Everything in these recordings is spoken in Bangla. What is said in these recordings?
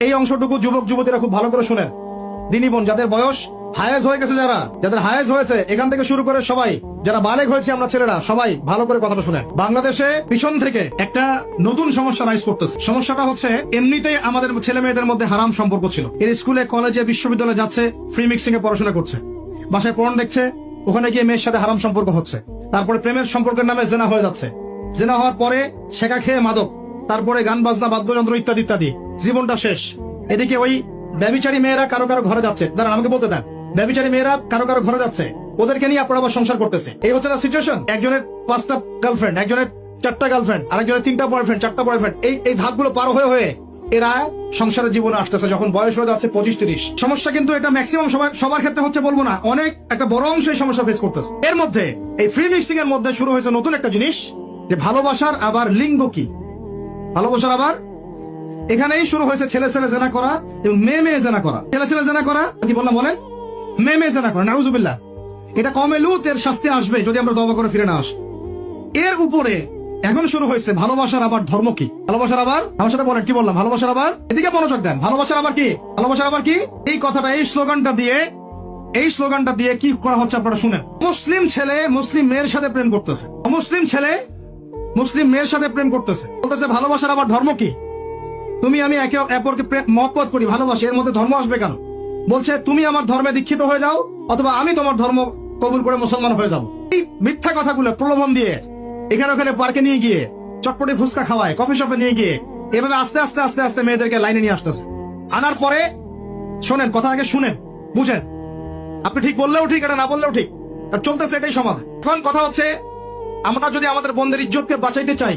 এই অংশটুকু যুবক যুবতীরা খুব ভালো করে শুনেন। দিনী বোন, যাদের বয়স হায়েজ হয়ে গেছে, যাদের হায়েজ হয়েছে, এখান থেকে শুরু করে সবাই যারা বালেগ হয়েছে আমরা ছেলেরা, সবাই ভালো করে কথাটা শুনেন। বাংলাদেশে পিছন থেকে একটা নতুন সমস্যা রাইজ করতেছে। সমস্যাটা হচ্ছে, এমনিতেই আমাদের ছেলে মেয়েদের মধ্যে হারাম সম্পর্ক ছিল। এর স্কুলে, কলেজে, বিশ্ববিদ্যালয়ে যাচ্ছে, ফ্রি মিক্সিং এ পড়াশোনা করছে, বাসায় পড়ন দেখছে, ওখানে গিয়ে মেয়ের সাথে হারাম সম্পর্ক হচ্ছে, তারপরে প্রেমের সম্পর্কের নামে জেনা হয়ে যাচ্ছে, জেনা হওয়ার পরে ছেঁকা খেয়ে মাদক, তারপরে গান বাজনা, বাদ্যযন্ত্র ইত্যাদি ইত্যাদি, জীবনটা শেষ। এদিকে ওই ব্যভিচারী মেয়েরা কারো কারো ঘরে যাচ্ছে। দাঁড়ান, আমাকে বলতে দেন। ব্যভিচারী মেয়েরা কারো কারো ঘরে যাচ্ছে, ওদেরকে নিয়ে আপনারা আবার সংসার করতেছে। এই হচ্ছে না সিচুয়েশন? একজনের 5টা গার্লফ্রেন্ড, একজনের 4টা গার্লফ্রেন্ড, আরেকজনের 3টা বয়ফ্রেন্ড, 4টা বয়ফ্রেন্ড। এই ধাপগুলো পার হয়ে হয়ে এরা সংসারের জীবনে আসতেছে যখন বয়স হয়ে যাচ্ছে 25-30। সমস্যা কিন্তু এটা ম্যাক্সিমাম সবার ক্ষেত্রে হচ্ছে বলবো না, অনেক একটা বড় অংশ এই সমস্যা ফেস করতেছে। এর মধ্যে এই ফ্রি মিক্সিং এর মধ্যে শুরু হয়েছে নতুন একটা জিনিস, যে ভালোবাসার আবার লিঙ্গ কি। ভালোবাসার আবার এখানেই শুরু হয়েছে ছেলে ছেলে জেনা করা এবং মেয়ে মেয়ে জেনা করা। ছেলে ছেলে জেনা করা কি বললাম বলেন? মেয়ে মেয়ে জেনা করা। নাউজুবিল্লাহ। এটা কমে লুত, এর শাস্তি আসবে যদি আমরা তওবা করে ফিরে না আসি। এর উপরে এখন শুরু হয়েছে ভালোবাসার আবার ধর্ম কি। ভালোবাসার আবার, আমার সাথে বলেন কি বললাম? ভালোবাসার আবার, এদিকে মনোযোগ দেন। ভালোবাসার আবার কি? ভালোবাসার আবার কি? এই কথাটা, এই স্লোগানটা দিয়ে কি করা হচ্ছে আপনারা শুনেন। মুসলিম ছেলে মুসলিম মেয়ের সাথে প্রেম করতেছে, মুসলিম ছেলে মুসলিম মেয়ের সাথে প্রেম করতেছে, বলতেছে ভালোবাসার আবার ধর্ম কি? তুমি আমি একে অপরকে মহব্বত করি, ভালোবাসি, এর মধ্যে ধর্ম আসবে কেন? বলছে তুমি আমার ধর্মে দীক্ষিত হয়ে যাও, অথবা আমি তোমার ধর্ম কবুল করে মুসলমান হয়ে যাবো। এই মিথ্যা কথাগুলো প্রলোভন দিয়ে এখানে ওখানে পার্কে নিয়ে গিয়ে চটপটি ফুচকা খাওয়ায়, কফি শপে নিয়ে গিয়ে এভাবে আস্তে আস্তে আস্তে আস্তে মেয়েদেরকে লাইনে নিয়ে আসতেছে। আনার পরে শোনেন, কথা আগে শুনেন, বুঝেন। আপনি ঠিক বললেও ঠিক, এটা না বললেও ঠিক, চলতেছে এটাই সমাধান। এখন কথা হচ্ছে, আমরা যদি আমাদের বোনদের ইজ্জতকে বাঁচাইতে চাই,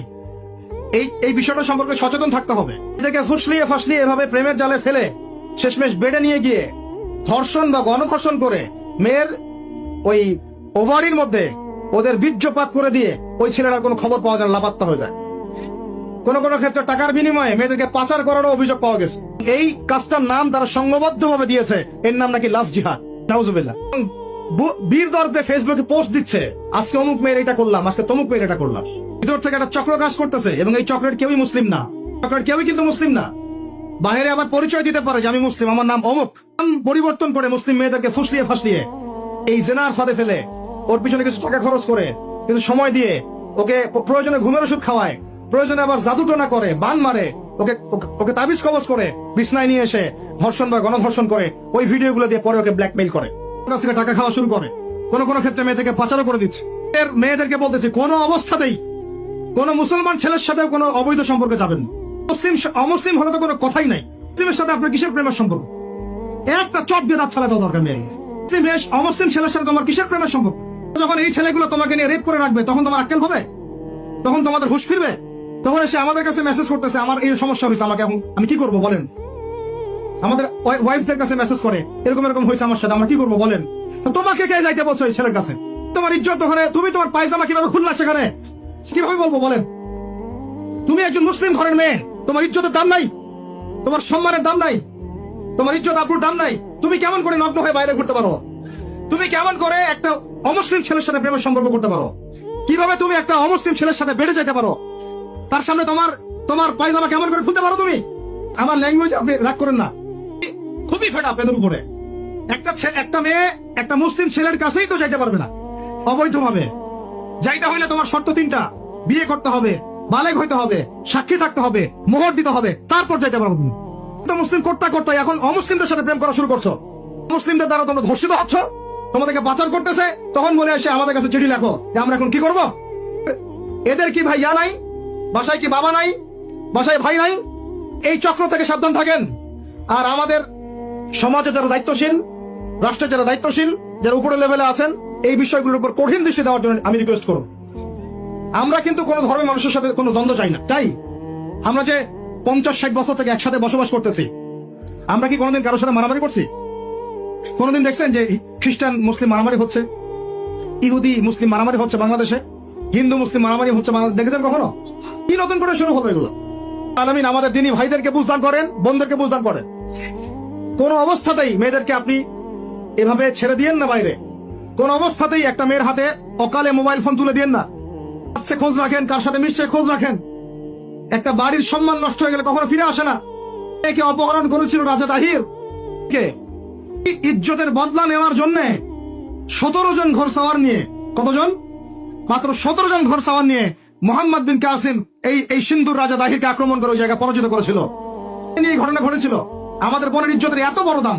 এই বিষয়টা সম্পর্কে সচেতন থাকতে হবে। এদেরকে ফুসলিয়ে ফাসলিয়ে এভাবে প্রেমের জালে ফেলে শেষমেশ বেডে নিয়ে গিয়ে ধর্ষণ বা গণধর্ষণ করে মেয়ের ওই ওভারির মধ্যে ওদের বীর্যপাত করে দিয়ে ওই ছেলেটার কোনো খবর পাওয়া যায়, লাপাত্তা হয়ে যায়। কোন কোন ক্ষেত্রে টাকার বিনিময়ে মেয়েদেরকে পাচার করারও অভিযোগ পাওয়া গেছে। এই কাজটার নাম তারা সংঘবদ্ধ ভাবে দিয়েছে, এর নাম নাকি লাভ জিহাদ। নাউজুবিল্লাহ। বীর দর্পে ফেসবুকে পোস্ট দিচ্ছে, আজকে অমুক মেয়ের এটা করলাম, আজকে তমুক মেয়ের এটা করলাম। ভিতর থেকে একটা চক্র কাজ করতেছে, এবং এই চক্রের কেউই মুসলিম না, চক্রের কেউই কিন্তু মুসলিম না। বাইরে আবার পরিচয় দিতে পারে যে আমি মুসলিম, আমার নাম অমুক। নাম পরিবর্তন করে মুসলিম মেয়েদেরকে ফুসলিয়ে ফাসলিয়ে এই জেনার ফাঁদে ফেলে ওর পিছনে কিছু টাকা খরচ করে, কিছু সময় দিয়ে ওকে প্রয়োজনে ঘুমের ওষুধ খাওয়ায়, প্রয়োজনে আবার জাদুটোনা করে, বান মারে, ওকে তাবিজ কবজ করে বিছনায় নিয়ে এসে ধর্ষণ বা গণধর্ষণ করে ওই ভিডিওগুলো দিয়ে পরে ওকে ব্ল্যাকমেইল করে, কাছ থেকে টাকা খাওয়া শুরু করে। কোন কোন ক্ষেত্রে মেয়েদেরকে পাচারও করে দিচ্ছে। মেয়েদেরকে বলতেছি, কোন অবস্থাতেই কোন মুসলমান ছেলের সাথে কোনো অবৈধ সম্পর্কে যাবেন না। মুসলিম অমুসলিম হলে তো কোনো কথাই নাই। মুসলিমের সাথে আপনার কিসের প্রেমের সম্পর্ক? একটা চট দিয়ে দাঁত ফেলা দেওয়া দরকার মেয়ে। অমুসলিম ছেলের সাথে তোমার কিসের প্রেমের সম্পর্ক? যখন এই ছেলেগুলো তোমাকে নিয়ে রেপ করে রাখবে, তখন তোমার আক্কেল হবে? তখন তোমাদের হুঁশ ফিরবে? তখন এসে আমাদের কাছে মেসেজ করতেছে, আমার এই সমস্যা হয়েছে, আমাকে এখন আমি কি করবো বলেন? আমাদের ওয়াইফদের কাছে মেসেজ করে, এরকম এরকম হয়েছে আমার সাথে, আমরা কি করবো বলেন? তোমাকে কে যাইতে বলছো এই ছেলের কাছে? তোমার ইজ্জত ওখানে, তুমি তোমার পায়জামা কিভাবে খুললা সেখানে, কিভাবে বলবো বলেন? তুমি একজন মুসলিম ঘরের মেয়ে, তোমার ইজ্জতের দাম নাই, তোমার সম্মানের দাম নাই, তোমার ইজ্জত আব্রুর দাম নাই। তুমি কেমন করে নগ্ন হয়ে বাইরে ঘুরতে পারো? তুমি কেমন করে একটা অমুসলিম ছেলের সাথে প্রেমের সম্পর্ক করতে পারো? কিভাবে তুমি একটা অমুসলিম ছেলের সাথে বেড়ে যেতে পারো? তার সামনে তোমার পায়জামা কেমন করে খুলতে পারো তুমি? আমার ল্যাঙ্গুয়েজ আপনি রাগ করেন না, খুবই ফেড আপ এদের উপরে। একটা মেয়ে একটা মুসলিম ছেলের কাছেই তো যাইতে পারবে না অবৈধভাবে। যাইতে হইলে তোমার শর্ত 3টা, বিয়ে করতে হবে, বালেগ হইতে হবে, সাক্ষী থাকতে হবে, মোহর দিতে হবে, তারপর যাইতে পারবো তুমি। মুসলিম করতে এখন অমুসলিমদের সাথে প্রেম করা শুরু করছো। মুসলিমদের দ্বারা তোমরা ধর্ষিত হচ্ছ, তোমাদেরকে পাচার করতেছে, তখন বলে এসে আমাদের কাছে চিঠি লেখো যে আমরা এখন কি করব? এদের কি ভাই নাই? বাসায় কি বাবা নাই? বাসায় ভাই নাই? এই চক্র থেকে সাবধান থাকেন। আর আমাদের সমাজে যারা দায়িত্বশীল, রাষ্ট্রে যারা দায়িত্বশীল, যারা উপরের লেভেলে আছেন, এই বিষয়গুলোর উপর কঠিন দৃষ্টি দেওয়ার জন্য আমি রিকোয়েস্ট করব। আমরা কিন্তু কোন ধর্মের মানুষের সাথে কোনো দ্বন্দ্ব চাই না। তাই আমরা যে 50-60 বছর থেকে একসাথে বসবাস করতেছি, আমরা কি কোনোদিন কারোর সাথে মারামারি করছি? কোনোদিন দেখছেন যে খ্রিস্টান মুসলিম মারামারি হচ্ছে, ইহুদি মুসলিম মারামারি হচ্ছে বাংলাদেশে, হিন্দু মুসলিম মারামারি হচ্ছে বাংলাদেশে? দেখেছেন কখনো? কি নতুন করে শুরু হবে এগুলো? আলামিন আমাদের দিনী ভাইদেরকে বুঝদান করেন, বোনদেরকে বুঝদান করেন। কোন অবস্থাতেই মেয়েদেরকে আপনি এভাবে ছেড়ে দিয়েন না বাইরে। কোন অবস্থাতেই একটা মেয়ের হাতে অকালে মোবাইল ফোন তুলে দিয়েন না। খোঁজ রাখেন, কার সাথে মিশছে খোঁজ রাখেন। একটা বাড়ির সম্মান নষ্ট হয়ে গেলে কখনো ফিরে আসে না। একে অপহরণ করেছিল রাজা তাহির কে ইজ্জতের বদলা নেওয়ার জন্য 17 জন ঘোড়সাওয়ার নিয়ে, কতজন? মাত্র 17 জন ঘোড়সাওয়ার নিয়ে মোহাম্মদ বিন কাসিম এই সিন্ধুর রাজা দাহিরকে আক্রমণ করে ওই জায়গা পরাজিত করেছিল। এই ঘটনা ঘটেছিল। আমাদের বোনের ইজ্জতের এত বড় দাম